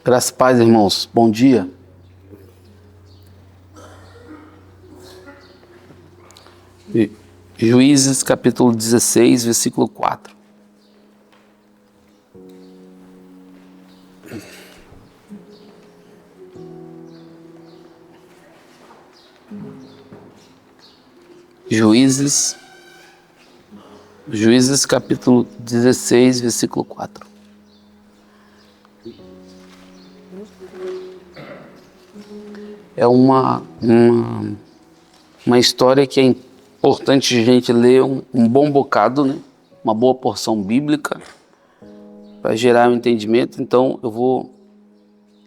Graças e paz, irmãos. Bom dia. Juízes capítulo 16, versículo 4. Juízes capítulo 16, versículo 4. É uma história que é importante a gente ler um bom bocado, né? Uma boa porção bíblica para gerar um entendimento. Então eu vou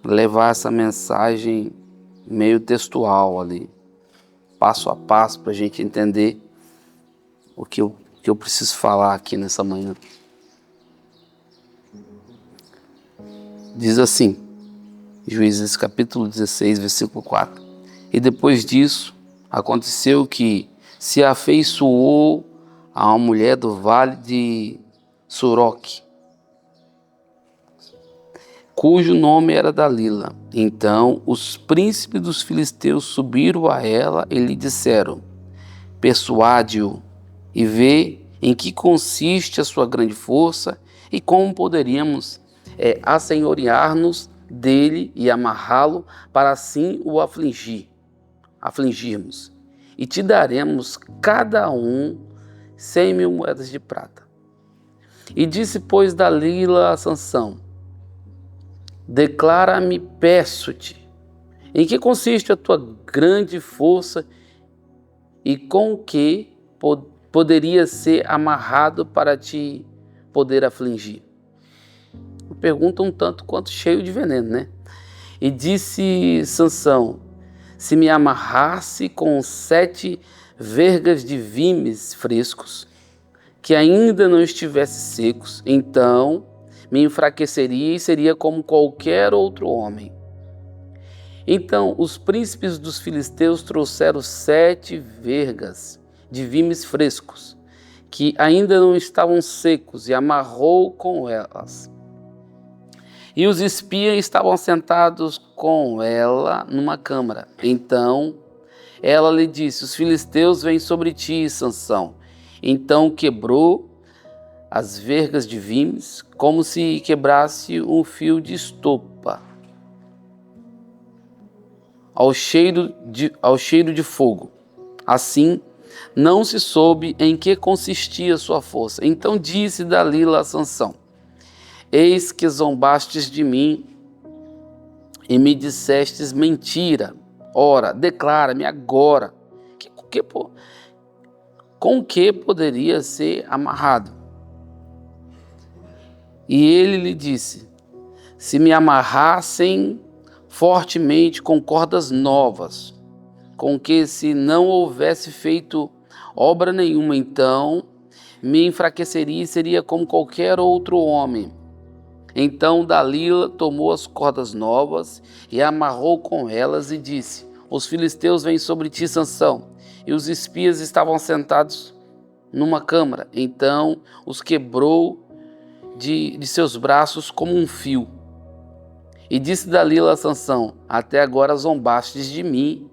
levar essa mensagem meio textual ali, passo a passo, para a gente entender o que eu preciso falar aqui nessa manhã. Diz assim, Juízes capítulo 16, versículo 4. E depois disso, aconteceu que se afeiçoou a uma mulher do vale de Soroque, cujo nome era Dalila. Então os príncipes dos filisteus subiram a ela e lhe disseram: persuade-o e vê em que consiste a sua grande força e como poderíamos assenhorear-nos dele e amarrá-lo para assim o afligirmos. E te daremos cada um 100.000 moedas de prata. E disse, pois, Dalila a Sansão: declara-me, peço-te, em que consiste a tua grande força e com que poderia ser amarrado para te poder afligir. Pergunta um tanto quanto cheio de veneno, né? E disse Sansão: se me amarrasse com 7 vergas de vimes frescos, que ainda não estivessem secos, então me enfraqueceria e seria como qualquer outro homem. Então os príncipes dos filisteus trouxeram 7 vergas de vimes frescos, que ainda não estavam secos, e amarrou com elas. E os espias estavam sentados com ela numa câmara. Então ela lhe disse: os filisteus vêm sobre ti, Sansão. Então quebrou as vergas de vimes, como se quebrasse um fio de estopa, ao cheiro de fogo. Assim, não se soube em que consistia sua força. Então disse Dalila a Sansão: eis que zombastes de mim e me dissestes mentira. Ora, declara-me agora com que poderia ser amarrado. E ele lhe disse: se me amarrassem fortemente com cordas novas, com que se não houvesse feito obra nenhuma, então me enfraqueceria e seria como qualquer outro homem. Então Dalila tomou as cordas novas e amarrou com elas e disse: os filisteus vêm sobre ti, Sansão. E os espias estavam sentados numa câmara. Então os quebrou de seus braços como um fio. E disse Dalila a Sansão: até agora zombastes de mim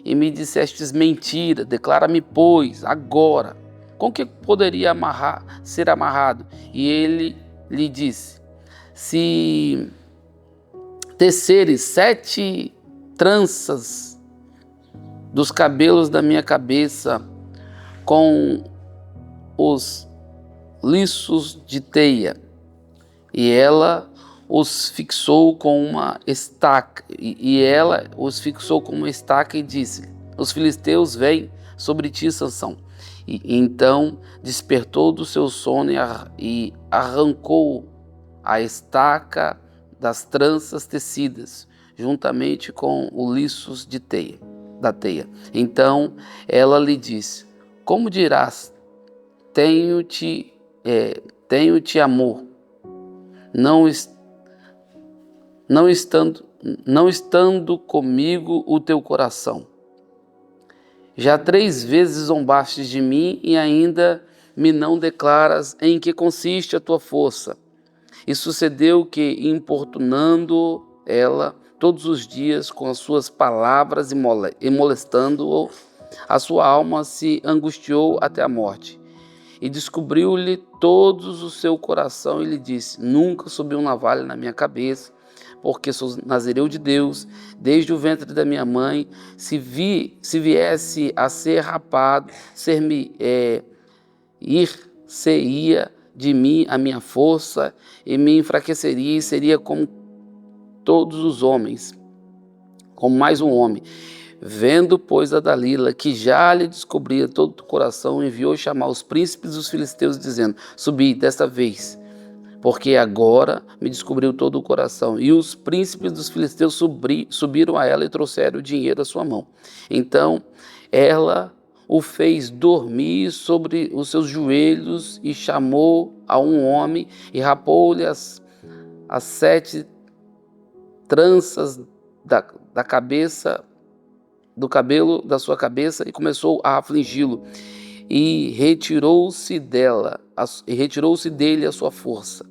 e me dissestes mentira. Declara-me, pois, agora, com que poderia ser amarrado? E ele lhe disse: se teceres 7 tranças dos cabelos da minha cabeça com os liços de teia. E ela os fixou com uma estaca. E disse: os filisteus vêm sobre ti, Sansão. E então despertou do seu sono e arrancou a estaca das tranças tecidas, juntamente com os liços de teia, da teia. Então ela lhe disse: como dirás, tenho-te amor, não estando comigo o teu coração. Já 3 vezes zombastes de mim e ainda me não declaras em que consiste a tua força. E sucedeu que, importunando ela todos os dias com as suas palavras e molestando-o, a sua alma se angustiou até a morte. E descobriu-lhe todos o seu coração e lhe disse: nunca subiu navalha na minha cabeça, porque sou nazireu de Deus, desde o ventre da minha mãe. Se viesse a ser rapado, ir-se-ia de mim a minha força, e me enfraqueceria, e seria como todos os homens, como mais um homem. Vendo, pois, a Dalila, que já lhe descobria todo o coração, enviou chamar os príncipes dos filisteus, dizendo: subi desta vez, porque agora me descobriu todo o coração. E os príncipes dos filisteus subiram a ela e trouxeram o dinheiro à sua mão. Então ela o fez dormir sobre os seus joelhos e chamou a um homem e rapou-lhe as 7 tranças da cabeça, do cabelo da sua cabeça, e começou a afligi-lo, e retirou-se dele a sua força.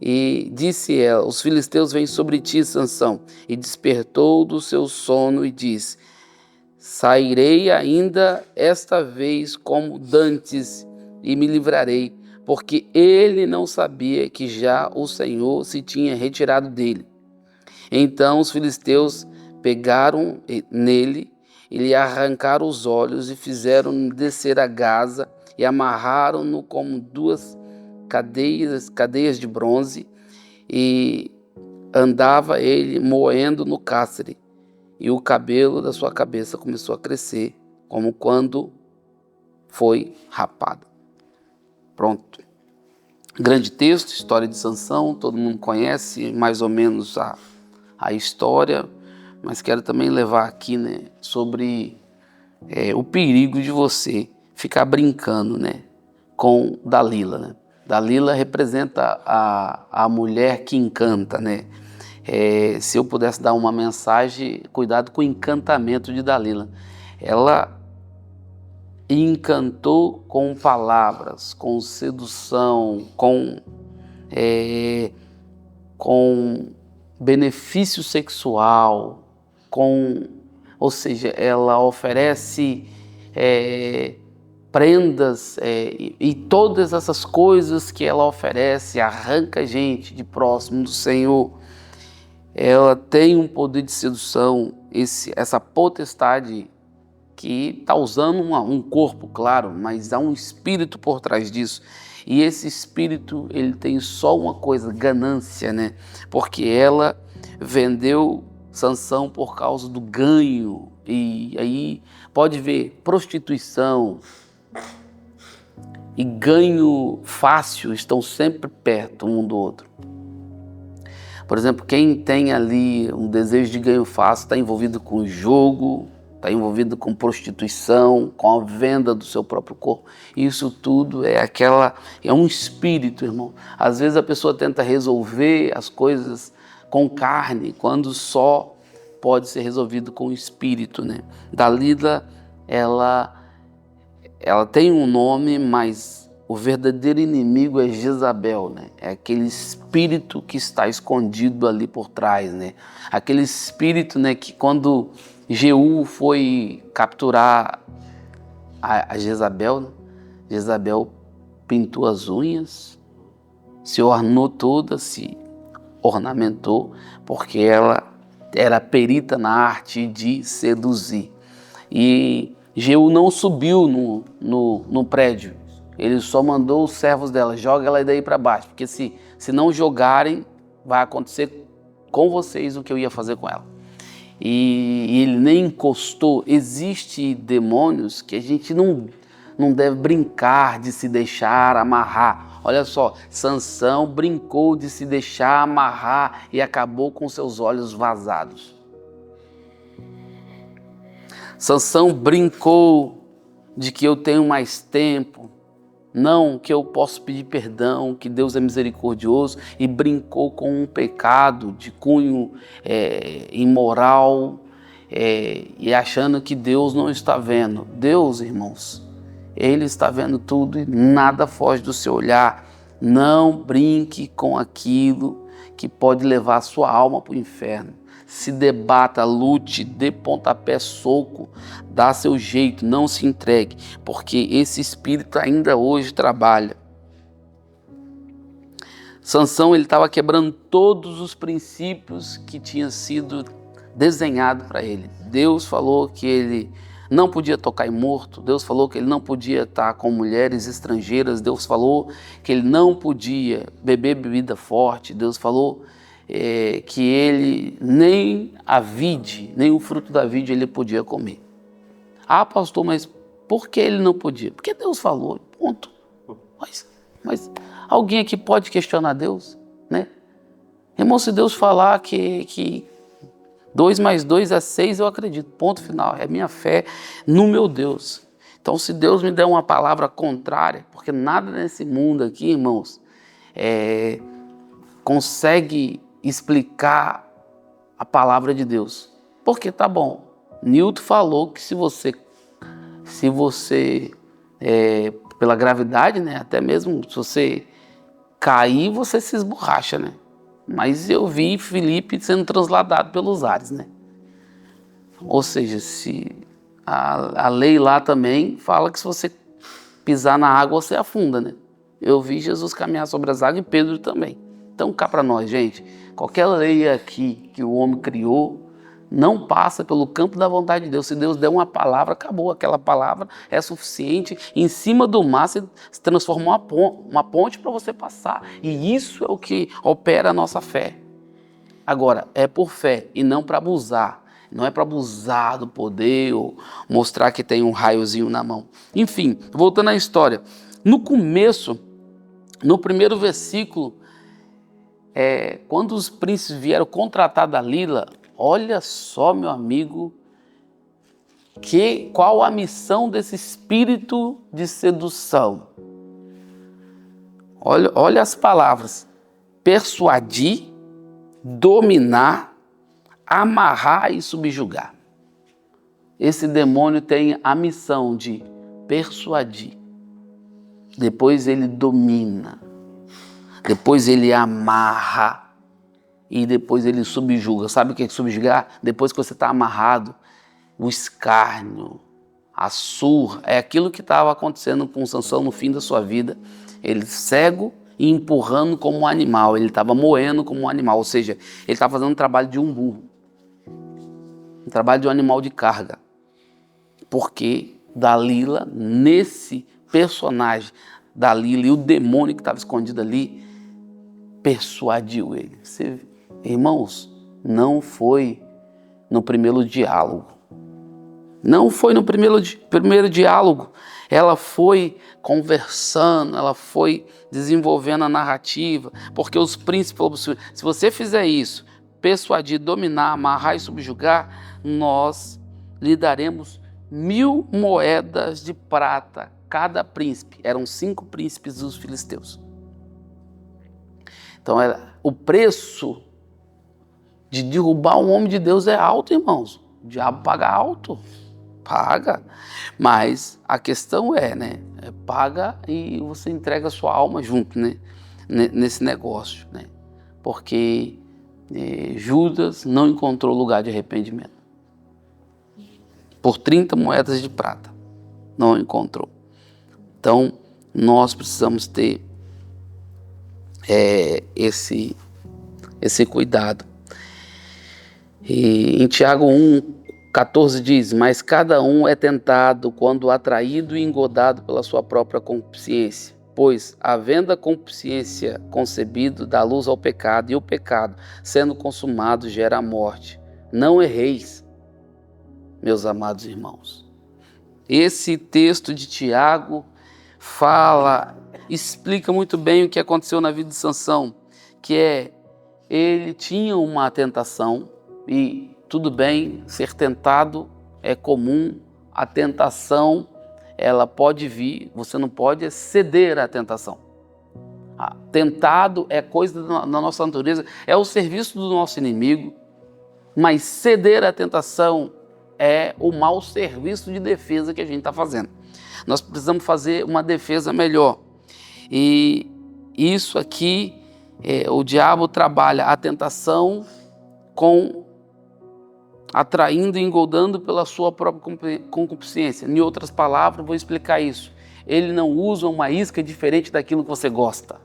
E disse ela: os filisteus vêm sobre ti, Sansão. E despertou do seu sono e disse: sairei ainda esta vez como dantes e me livrarei, porque ele não sabia que já o Senhor se tinha retirado dele. Então os filisteus pegaram nele e lhe arrancaram os olhos e fizeram-no descer a Gaza e amarraram-no como 2 cadeias de bronze, e andava ele moendo no cárcere, e o cabelo da sua cabeça começou a crescer como quando foi rapado. Pronto. Grande texto, história de Sansão, todo mundo conhece mais ou menos a história, mas quero também levar aqui, né, sobre o perigo de você ficar brincando, né, com Dalila, né? Dalila representa a mulher que encanta, né? Se eu pudesse dar uma mensagem, cuidado com o encantamento de Dalila. Ela encantou com palavras, com sedução, com benefício sexual, ou seja, ela oferece prendas e todas essas coisas que ela oferece, arranca gente de próximo do Senhor. Ela tem um poder de sedução, essa potestade que está usando um corpo, claro, mas há um espírito por trás disso. E esse espírito, ele tem só uma coisa: ganância, né? Porque ela vendeu Sansão por causa do ganho. E aí pode ver, prostituição e ganho fácil estão sempre perto um do outro. Por exemplo, quem tem ali um desejo de ganho fácil está envolvido com jogo, está envolvido com prostituição, com a venda do seu próprio corpo. Isso tudo é um espírito, irmão. Às vezes a pessoa tenta resolver as coisas com carne, quando só pode ser resolvido com o espírito, né? Dalila, ela tem um nome, mas o verdadeiro inimigo é Jezabel, né? É aquele espírito que está escondido ali por trás, né? Aquele espírito, né, que quando Jeú foi capturar a Jezabel, né? Jezabel pintou as unhas, se ornou toda, se ornamentou, porque ela era perita na arte de seduzir. E Jeú não subiu no prédio, ele só mandou os servos dela: joga ela daí para baixo, porque se não jogarem, vai acontecer com vocês o que eu ia fazer com ela. E ele nem encostou. Existem demônios que a gente não deve brincar de se deixar amarrar. Olha só, Sansão brincou de se deixar amarrar e acabou com seus olhos vazados. Sansão brincou de que eu tenho mais tempo, não, que eu posso pedir perdão, que Deus é misericordioso, e brincou com um pecado de cunho imoral, e achando que Deus não está vendo. Deus, irmãos, Ele está vendo tudo e nada foge do seu olhar. Não brinque com aquilo que pode levar a sua alma para o inferno. Se debata, lute, dê pontapé, soco, dá seu jeito, não se entregue, porque esse espírito ainda hoje trabalha. Sansão, ele estava quebrando todos os princípios que tinham sido desenhados para ele. Deus falou que ele não podia tocar em morto, Deus falou que ele não podia estar com mulheres estrangeiras, Deus falou que ele não podia beber bebida forte, Deus falou que ele nem a vide, nem o fruto da vide ele podia comer. Ah, pastor, mas por que ele não podia? Porque Deus falou, ponto. Mas alguém aqui pode questionar Deus, né? Irmão, se Deus falar que 2 mais 2 é 6, eu acredito, ponto final, é minha fé no meu Deus. Então, se Deus me der uma palavra contrária, porque nada nesse mundo aqui, irmãos, consegue explicar a palavra de Deus. Porque tá bom, Newton falou que se você pela gravidade, né, até mesmo se você cair, você se esborracha, né? Mas eu vi Filipe sendo transladado pelos ares, né? Ou seja, se a lei lá também fala que se você pisar na água, você afunda, né? Eu vi Jesus caminhar sobre as águas e Pedro também. Então cá para nós, gente, qualquer lei aqui que o homem criou não passa pelo campo da vontade de Deus. Se Deus der uma palavra, acabou. Aquela palavra é suficiente. Em cima do mar se transformou uma ponte para você passar. E isso é o que opera a nossa fé. Agora, é por fé e não para abusar. Não é para abusar do poder ou mostrar que tem um raiozinho na mão. Enfim, voltando à história. No começo, no primeiro versículo, quando os príncipes vieram contratar Dalila, olha só, meu amigo, qual a missão desse espírito de sedução? Olha as palavras: persuadir, dominar, amarrar e subjugar. Esse demônio tem a missão de persuadir, depois ele domina, depois ele amarra e depois ele subjuga. Sabe o que é subjugar? Depois que você está amarrado, o escárnio, a surra, é aquilo que estava acontecendo com Sansão no fim da sua vida. Ele cego e empurrando como um animal, ele estava moendo como um animal, ou seja, ele estava fazendo um trabalho de um burro, um trabalho de um animal de carga. Porque Dalila, nesse personagem, Dalila e o demônio que estava escondido ali, persuadiu ele. Irmãos, não foi no primeiro diálogo. Não foi no primeiro diálogo. Ela foi conversando, ela foi desenvolvendo a narrativa, porque os príncipes falaram: se você fizer isso, persuadir, dominar, amarrar e subjugar, nós lhe daremos 1000 moedas de prata cada príncipe. Eram 5 príncipes dos filisteus. Então, o preço de derrubar um homem de Deus é alto, irmãos. O diabo paga alto. Paga. Mas a questão paga e você entrega a sua alma junto, né? Nesse negócio, né? Porque Judas não encontrou lugar de arrependimento. Por 30 moedas de prata. Não encontrou. Então, nós precisamos ter esse cuidado. E em Tiago 1:14 diz: mas cada um é tentado quando atraído e engodado pela sua própria consciência, pois havendo a consciência concebido dá luz ao pecado, e o pecado, sendo consumado, gera a morte. Não erreis, meus amados irmãos. Esse texto de Tiago explica muito bem o que aconteceu na vida de Sansão, que ele tinha uma tentação, e tudo bem, ser tentado é comum, a tentação, ela pode vir, você não pode ceder à tentação. Tentado é coisa da nossa natureza, é o serviço do nosso inimigo, mas ceder à tentação é o mau serviço de defesa que a gente está fazendo. Nós precisamos fazer uma defesa melhor. E isso aqui O diabo trabalha a tentação atraindo e engoldando pela sua própria concupiscência. Em outras palavras, vou explicar isso. Ele não usa uma isca diferente daquilo que você gosta.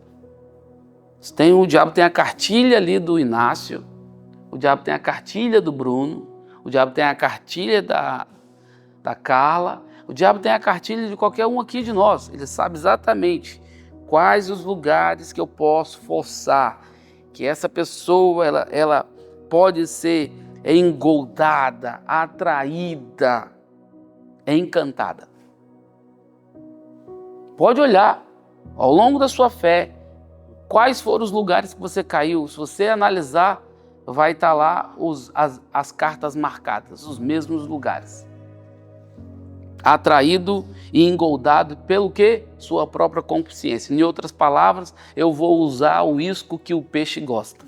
O diabo tem a cartilha ali do Inácio, o diabo tem a cartilha do Bruno, o diabo tem a cartilha da Carla, o diabo tem a cartilha de qualquer um aqui de nós. Ele sabe exatamente quais os lugares que eu posso forçar, que essa pessoa ela pode ser engoldada, atraída, encantada. Pode olhar ao longo da sua fé quais foram os lugares que você caiu. Se você analisar, vai estar lá as cartas marcadas, os mesmos lugares. Atraído e engoldado pelo quê? Sua própria consciência. Em outras palavras, eu vou usar o isco que o peixe gosta.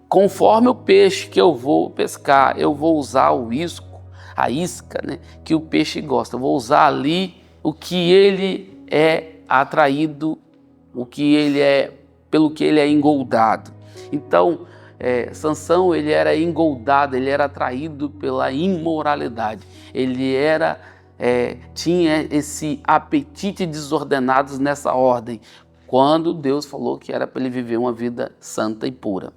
Conforme o peixe que eu vou pescar, eu vou usar o isco, a isca, né, que o peixe gosta. Eu vou usar ali o que ele é atraído, pelo que ele é engoldado. Então, Sansão, ele era engoldado, ele era atraído pela imoralidade. Ele tinha esse apetite desordenado nessa ordem, quando Deus falou que era para ele viver uma vida santa e pura.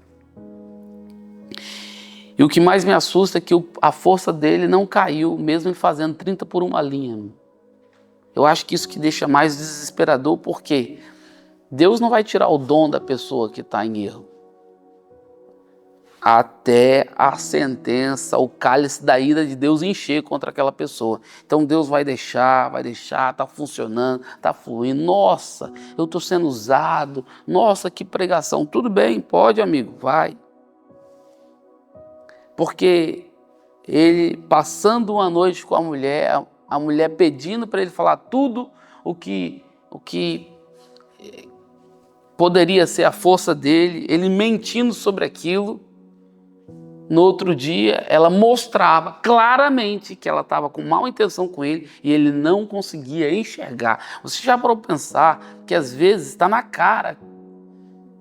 E o que mais me assusta é que a força dele não caiu, mesmo ele fazendo 30 por uma linha. Eu acho que isso que deixa mais desesperador, porque Deus não vai tirar o dom da pessoa que está em erro. Até a sentença, o cálice da ira de Deus encher contra aquela pessoa. Então Deus vai deixar, está funcionando, está fluindo. Nossa, eu estou sendo usado. Nossa, que pregação. Tudo bem, pode, amigo, vai. Porque ele passando uma noite com a mulher pedindo para ele falar tudo o que poderia ser a força dele, ele mentindo sobre aquilo. No outro dia, ela mostrava claramente que ela estava com má intenção com ele e ele não conseguia enxergar. Você já parou para pensar que às vezes está na cara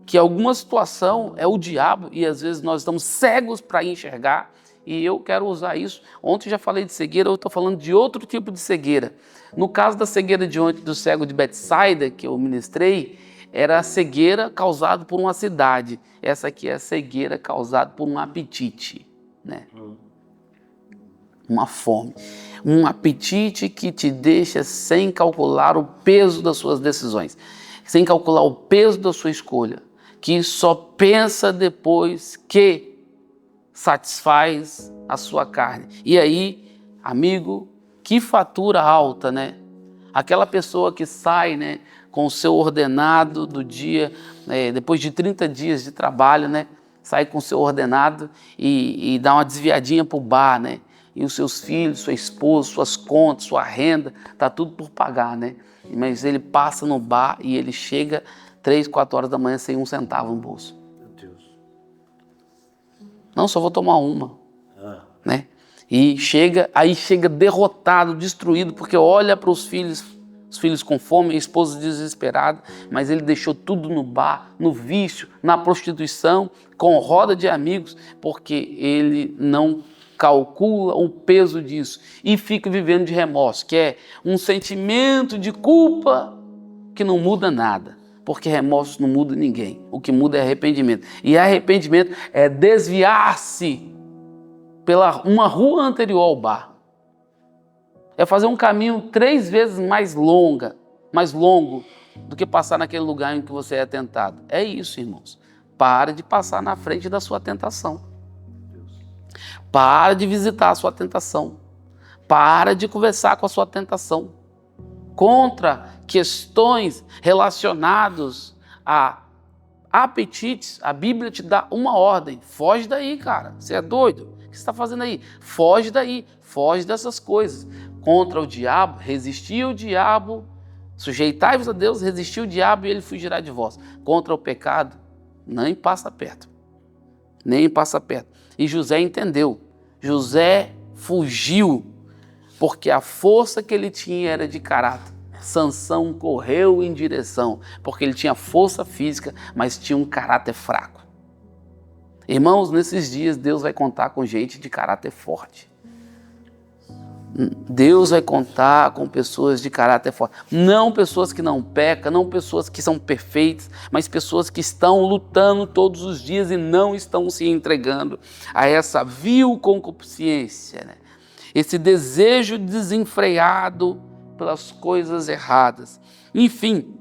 que alguma situação é o diabo e às vezes nós estamos cegos para enxergar? E eu quero usar isso. Ontem já falei de cegueira, eu estou falando de outro tipo de cegueira. No caso da cegueira de ontem do cego de Betsaida, que eu ministrei, era a cegueira causada por uma cidade. Essa aqui é a cegueira causada por um apetite, né? Uma fome. Um apetite que te deixa sem calcular o peso das suas decisões, sem calcular o peso da sua escolha, que só pensa depois que satisfaz a sua carne. E aí, amigo, que fatura alta, né? Aquela pessoa que sai, né, com o seu ordenado do dia, depois de 30 dias de trabalho, né, sai com o seu ordenado e dá uma desviadinha para o bar, né? E os seus filhos, sua esposa, suas contas, sua renda, tá tudo por pagar, né? Mas ele passa no bar e ele chega 3, 4 horas da manhã sem um centavo no bolso. Meu Deus. Não, só vou tomar uma, né? E chega derrotado, destruído, porque olha para os filhos com fome, a esposa desesperada, mas ele deixou tudo no bar, no vício, na prostituição, com roda de amigos, porque ele não calcula o peso disso e fica vivendo de remorso, que é um sentimento de culpa que não muda nada, porque remorso não muda ninguém, o que muda é arrependimento, e arrependimento é desviar-se pela uma rua anterior ao bar. É fazer um caminho 3 vezes mais longo do que passar naquele lugar em que você é tentado. É isso, irmãos. Para de passar na frente da sua tentação. Para de visitar a sua tentação. Para de conversar com a sua tentação. Contra questões relacionadas a apetites, a Bíblia te dá uma ordem. Foge daí, cara. Você é doido? O que você está fazendo aí? Foge daí. Foge dessas coisas. Contra o diabo, resistir ao diabo, sujeitai-vos a Deus, resistir ao diabo e ele fugirá de vós. Contra o pecado, nem passa perto. Nem passa perto. E José entendeu. José fugiu, porque a força que ele tinha era de caráter. Sansão correu em direção, porque ele tinha força física, mas tinha um caráter fraco. Irmãos, nesses dias Deus vai contar com gente de caráter forte. Deus vai contar com pessoas de caráter forte. Não pessoas que não pecam, não pessoas que são perfeitas, mas pessoas que estão lutando todos os dias e não estão se entregando a essa vil concupiscência, né? Esse desejo desenfreado pelas coisas erradas. Enfim,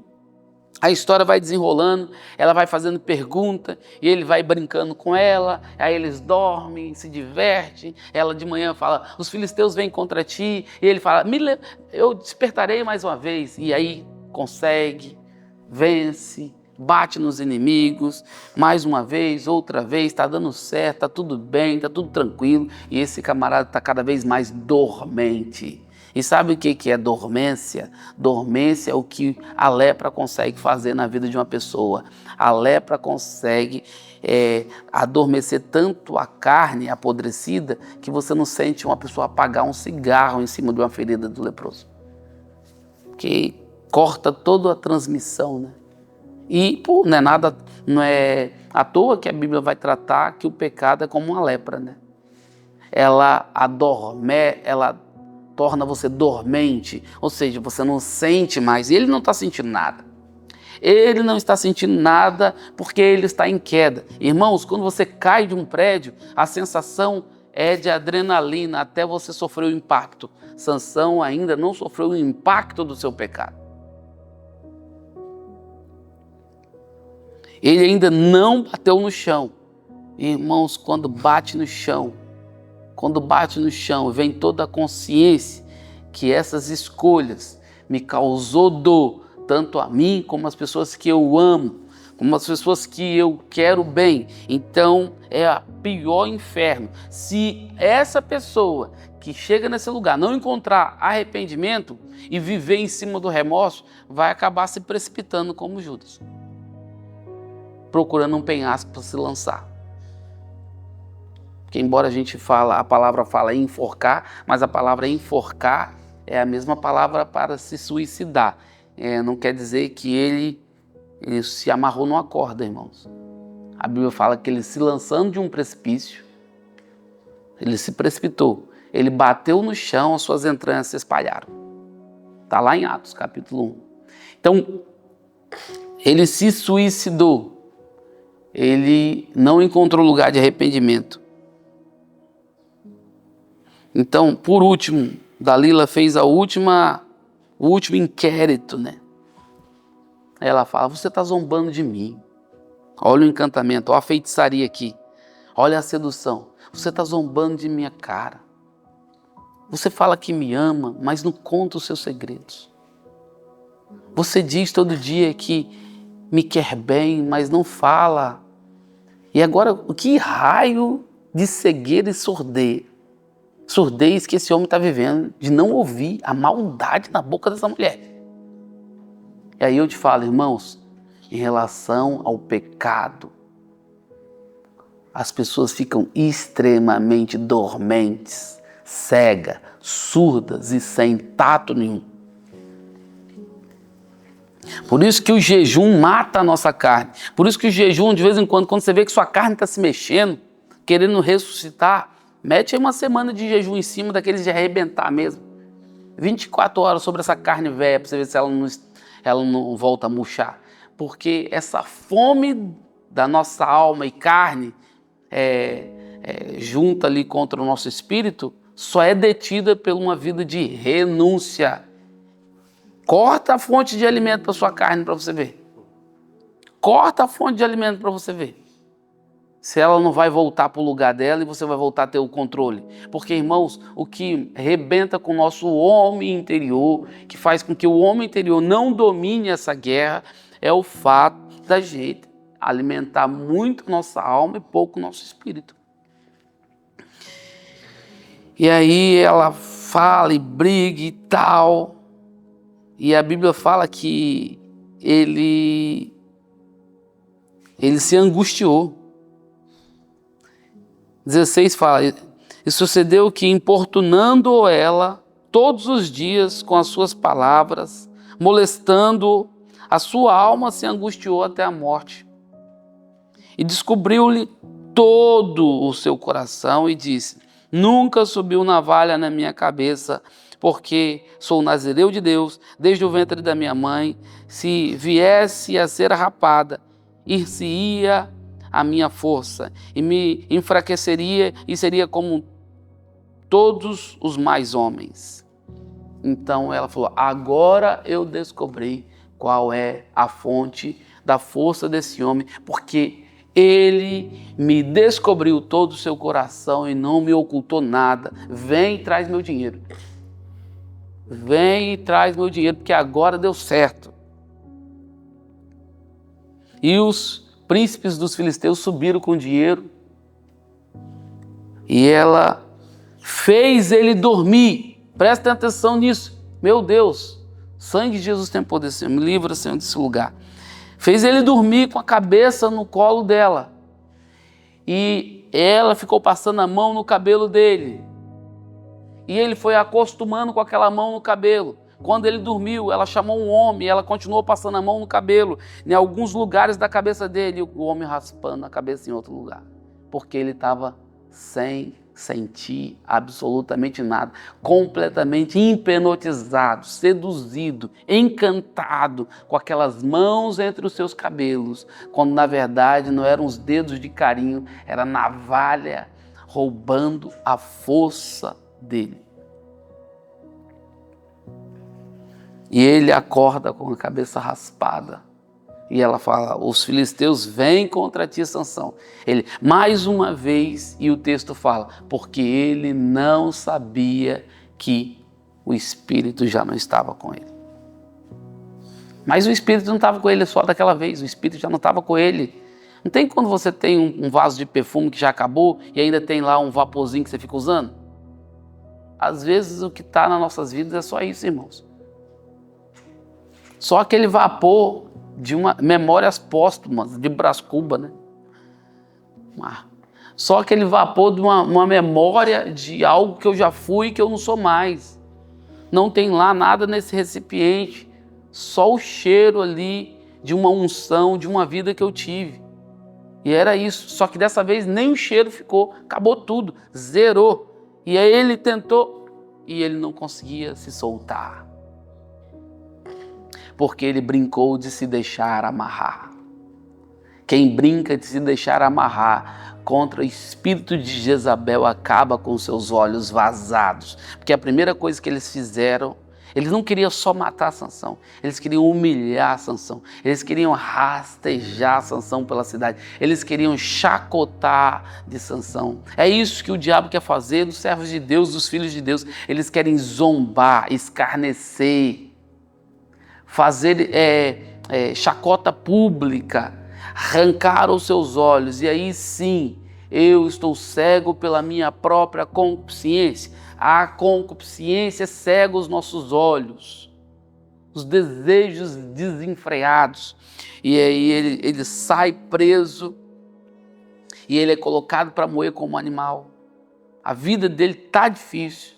a história vai desenrolando, ela vai fazendo pergunta e ele vai brincando com ela, aí eles dormem, se divertem, ela de manhã fala, os filisteus vêm contra ti, e ele fala, eu despertarei mais uma vez, e aí consegue, vence, bate nos inimigos, mais uma vez, outra vez, está dando certo, está tudo bem, está tudo tranquilo, e esse camarada está cada vez mais dormente. E sabe o que é dormência? Dormência é o que a lepra consegue fazer na vida de uma pessoa. A lepra consegue adormecer tanto a carne apodrecida que você não sente uma pessoa apagar um cigarro em cima de uma ferida do leproso. Que corta toda a transmissão, né? E não é à toa que a Bíblia vai tratar que o pecado é como uma lepra, né? Ela torna você dormente, ou seja, você não sente mais, e ele não está sentindo nada. Ele não está sentindo nada porque ele está em queda. Irmãos, quando você cai de um prédio, a sensação é de adrenalina até você sofrer o impacto. Sansão ainda não sofreu o impacto do seu pecado. Ele ainda não bateu no chão. Irmãos, quando bate no chão, vem toda a consciência que essas escolhas me causou dor, tanto a mim como as pessoas que eu amo, como as pessoas que eu quero bem. Então é o pior inferno. Se essa pessoa que chega nesse lugar não encontrar arrependimento e viver em cima do remorso, vai acabar se precipitando como Judas, procurando um penhasco para se lançar. Porque embora a palavra fala enforcar, mas a palavra enforcar é a mesma palavra para se suicidar. Não quer dizer que ele se amarrou numa corda, irmãos. A Bíblia fala que ele se lançando de um precipício, ele se precipitou, ele bateu no chão, as suas entranhas se espalharam. Está lá em Atos, capítulo 1. Então, ele se suicidou, ele não encontrou lugar de arrependimento. Então, por último, Dalila fez o último inquérito, né? Ela fala, você está zombando de mim. Olha o encantamento, olha a feitiçaria aqui. Olha a sedução. Você está zombando de minha cara. Você fala que me ama, mas não conta os seus segredos. Você diz todo dia que me quer bem, mas não fala. E agora, que raio de cegueira e surdez que esse homem está vivendo, de não ouvir a maldade na boca dessa mulher. E aí eu te falo, irmãos, em relação ao pecado, as pessoas ficam extremamente dormentes, cegas, surdas e sem tato nenhum. Por isso que o jejum mata a nossa carne. Por isso que o jejum, de vez em quando você vê que sua carne está se mexendo, querendo ressuscitar, mete aí uma semana de jejum em cima daqueles de arrebentar mesmo. 24 horas sobre essa carne velha para você ver se ela não volta a murchar. Porque essa fome da nossa alma e carne junta ali contra o nosso espírito só é detida por uma vida de renúncia. Corta a fonte de alimento para sua carne para você ver. Corta a fonte de alimento para você ver. Se ela não vai voltar para o lugar dela e você vai voltar a ter o controle. Porque, irmãos, o que rebenta com o nosso homem interior, que faz com que o homem interior não domine essa guerra, é o fato da gente alimentar muito nossa alma e pouco nosso espírito. E aí ela fala e briga e tal. E a Bíblia fala que ele se angustiou. 16 fala, e sucedeu que importunando ela todos os dias com as suas palavras, molestando-o, a sua alma se angustiou até a morte. E descobriu-lhe todo o seu coração e disse: nunca subiu navalha na minha cabeça, porque sou nazireu de Deus desde o ventre da minha mãe. Se viesse a ser rapada, ir-se-ia a minha força e me enfraqueceria e seria como todos os mais homens. Então ela falou: agora eu descobri qual é a fonte da força desse homem, porque ele me descobriu todo o seu coração e não me ocultou nada. Vem e traz meu dinheiro. Vem e traz meu dinheiro, porque agora deu certo. E os príncipes dos filisteus subiram com dinheiro e ela fez ele dormir. Prestem atenção nisso. Meu Deus, sangue de Jesus tem poder, Senhor. Me livra, Senhor, desse lugar. Fez ele dormir com a cabeça no colo dela. E ela ficou passando a mão no cabelo dele. E ele foi acostumando com aquela mão no cabelo. Quando ele dormiu, ela chamou um homem, ela continuou passando a mão no cabelo, em alguns lugares da cabeça dele, o homem raspando a cabeça em outro lugar. Porque ele estava sem sentir absolutamente nada, completamente hipnotizado, seduzido, encantado com aquelas mãos entre os seus cabelos, quando na verdade não eram os dedos de carinho, era a navalha roubando a força dele. E ele acorda com a cabeça raspada. E ela fala: os filisteus vêm contra ti, Sansão. Ele, mais uma vez, e o texto fala, porque ele não sabia que o Espírito já não estava com ele. Mas o Espírito não estava com ele só daquela vez, o Espírito já não estava com ele. Não tem quando você tem um vaso de perfume que já acabou e ainda tem lá um vaporzinho que você fica usando? Às vezes o que está nas nossas vidas é só isso, irmãos. Só aquele vapor de uma memórias póstumas, de Brás Cubas, né? Só aquele vapor de uma memória de algo que eu já fui e que eu não sou mais. Não tem lá nada nesse recipiente, só o cheiro ali de uma unção, de uma vida que eu tive. E era isso, só que dessa vez nem o cheiro ficou, acabou tudo, zerou. E aí ele tentou e ele não conseguia se soltar. Porque ele brincou de se deixar amarrar. Quem brinca de se deixar amarrar contra o espírito de Jezabel acaba com seus olhos vazados. Porque a primeira coisa que eles fizeram, eles não queriam só matar Sansão, eles queriam humilhar Sansão, eles queriam rastejar Sansão pela cidade, eles queriam chacotar de Sansão. É isso que o diabo quer fazer dos servos de Deus, dos filhos de Deus. Eles querem zombar, escarnecer, fazer chacota pública, arrancar os seus olhos, e aí sim, eu estou cego pela minha própria concupiscência. A concupiscência cega os nossos olhos, os desejos desenfreados, e aí ele sai preso, e ele é colocado para moer como animal. A vida dele está difícil,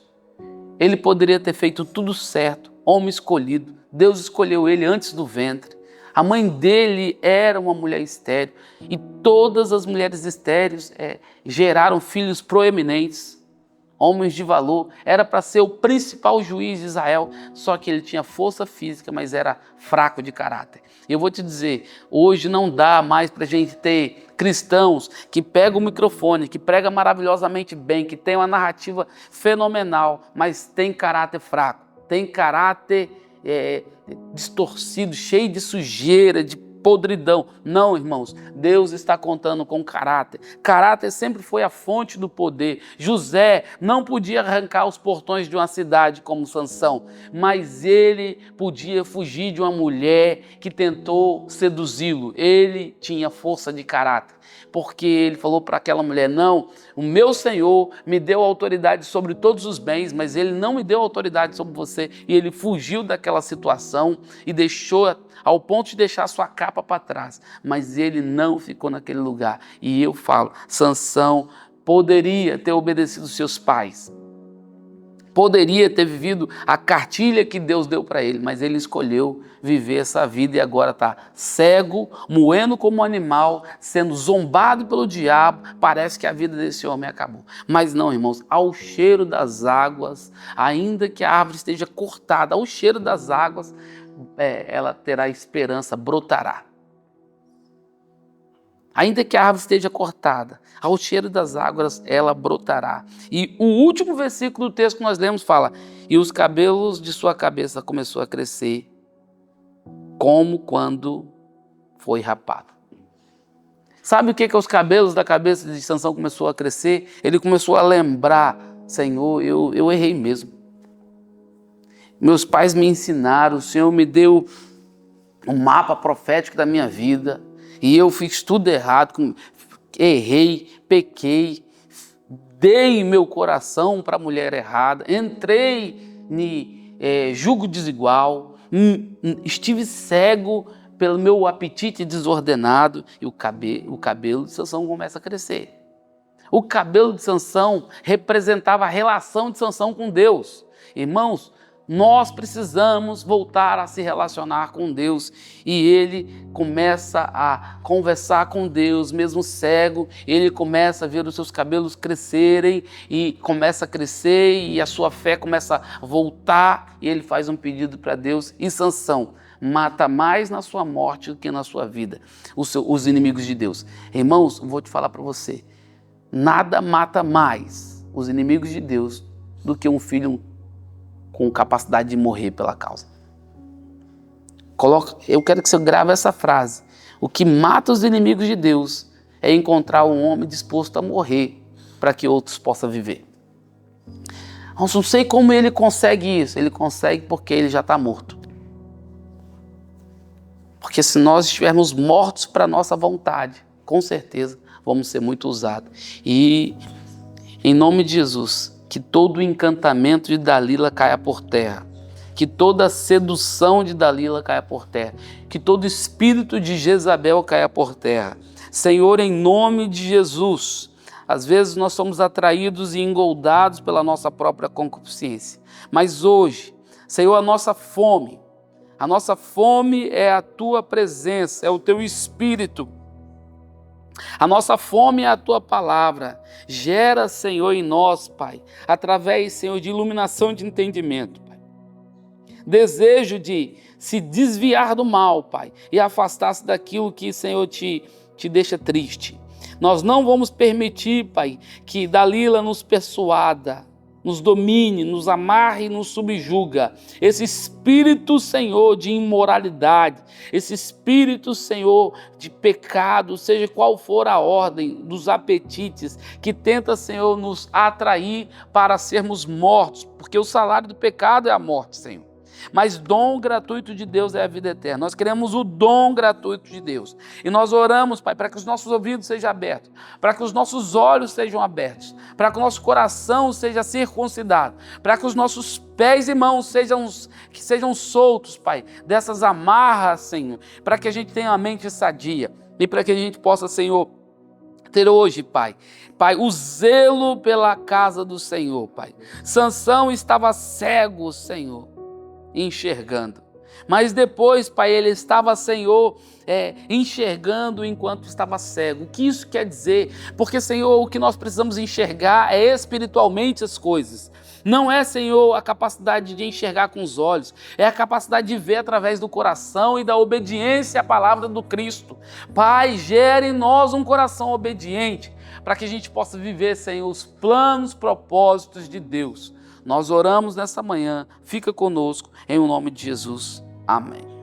ele poderia ter feito tudo certo, homem escolhido, Deus escolheu ele antes do ventre. A mãe dele era uma mulher estéril e todas as mulheres estéreis geraram filhos proeminentes, homens de valor. Era para ser o principal juiz de Israel, só que ele tinha força física, mas era fraco de caráter. E eu vou te dizer, hoje não dá mais para a gente ter cristãos que pegam o microfone, que pregam maravilhosamente bem, que tem uma narrativa fenomenal, mas tem caráter fraco, tem caráter distorcido, cheio de sujeira, de podridão. Não, irmãos, Deus está contando com caráter. Caráter sempre foi a fonte do poder. José não podia arrancar os portões de uma cidade como Sansão, mas ele podia fugir de uma mulher que tentou seduzi-lo. Ele tinha força de caráter, porque ele falou para aquela mulher: não, o meu Senhor me deu autoridade sobre todos os bens, mas ele não me deu autoridade sobre você. E ele fugiu daquela situação e deixou, ao ponto de deixar sua capa para trás, mas ele não ficou naquele lugar. E eu falo, Sansão poderia ter obedecido seus pais, Poderia ter vivido a cartilha que Deus deu para ele, mas ele escolheu viver essa vida e agora está cego, moendo como um animal, sendo zombado pelo diabo. Parece que a vida desse homem acabou. Mas não, irmãos, ao cheiro das águas, ainda que a árvore esteja cortada, ao cheiro das águas, ela terá esperança, brotará. Ainda que a árvore esteja cortada, ao cheiro das águas ela brotará. E o último versículo do texto que nós lemos fala: e os cabelos de sua cabeça começou a crescer, como quando foi rapado. Sabe o que os cabelos da cabeça de Sansão começou a crescer? Ele começou a lembrar: Senhor, eu errei mesmo. Meus pais me ensinaram, o Senhor me deu um mapa profético da minha vida, e eu fiz tudo errado, errei, pequei, dei meu coração para a mulher errada, entrei em jugo desigual, estive cego pelo meu apetite desordenado, e o cabelo de Sansão começa a crescer. O cabelo de Sansão representava a relação de Sansão com Deus. Irmãos, nós precisamos voltar a se relacionar com Deus, e ele começa a conversar com Deus, mesmo cego. Ele começa a ver os seus cabelos crescerem, e começa a crescer, e a sua fé começa a voltar, e ele faz um pedido para Deus. E Sansão mata mais na sua morte do que na sua vida os inimigos de Deus. Irmãos, vou te falar para você, nada mata mais os inimigos de Deus do que um filho com capacidade de morrer pela causa. Eu quero que você grave essa frase: o que mata os inimigos de Deus é encontrar um homem disposto a morrer para que outros possam viver. Eu não sei como ele consegue isso. Ele consegue porque ele já está morto. Porque se nós estivermos mortos para a nossa vontade, com certeza vamos ser muito usados. E em nome de Jesus, que todo o encantamento de Dalila caia por terra, que toda a sedução de Dalila caia por terra, que todo espírito de Jezabel caia por terra. Senhor, em nome de Jesus, às vezes nós somos atraídos e engoldados pela nossa própria concupiscência, mas hoje, Senhor, a nossa fome é a Tua presença, é o Teu Espírito. A nossa fome é a Tua palavra. Gera, Senhor, em nós, Pai, através, Senhor, de iluminação de entendimento, Pai. Desejo de se desviar do mal, Pai, e afastar-se daquilo que, Senhor, te deixa triste. Nós não vamos permitir, Pai, que Dalila nos persuada, nos domine, nos amarre e nos subjuga. Esse espírito, Senhor, de imoralidade, esse espírito, Senhor, de pecado, seja qual for a ordem dos apetites, que tenta, Senhor, nos atrair para sermos mortos, porque o salário do pecado é a morte, Senhor. Mas dom gratuito de Deus é a vida eterna. Nós queremos o dom gratuito de Deus. E nós oramos, Pai, para que os nossos ouvidos sejam abertos, para que os nossos olhos sejam abertos, para que o nosso coração seja circuncidado, para que os nossos pés e mãos sejam soltos, Pai, dessas amarras, Senhor, para que a gente tenha a mente sadia e para que a gente possa, Senhor, ter hoje, Pai, o zelo pela casa do Senhor, Pai. Sansão estava cego, Senhor, enxergando. Mas depois, Pai, ele estava, Senhor, enxergando enquanto estava cego. O que isso quer dizer? Porque, Senhor, o que nós precisamos enxergar é espiritualmente as coisas. Não é, Senhor, a capacidade de enxergar com os olhos, é a capacidade de ver através do coração e da obediência à palavra do Cristo. Pai, gere em nós um coração obediente, para que a gente possa viver, Senhor, os planos, propósitos de Deus. Nós oramos nessa manhã, fica conosco, em nome de Jesus. Amém.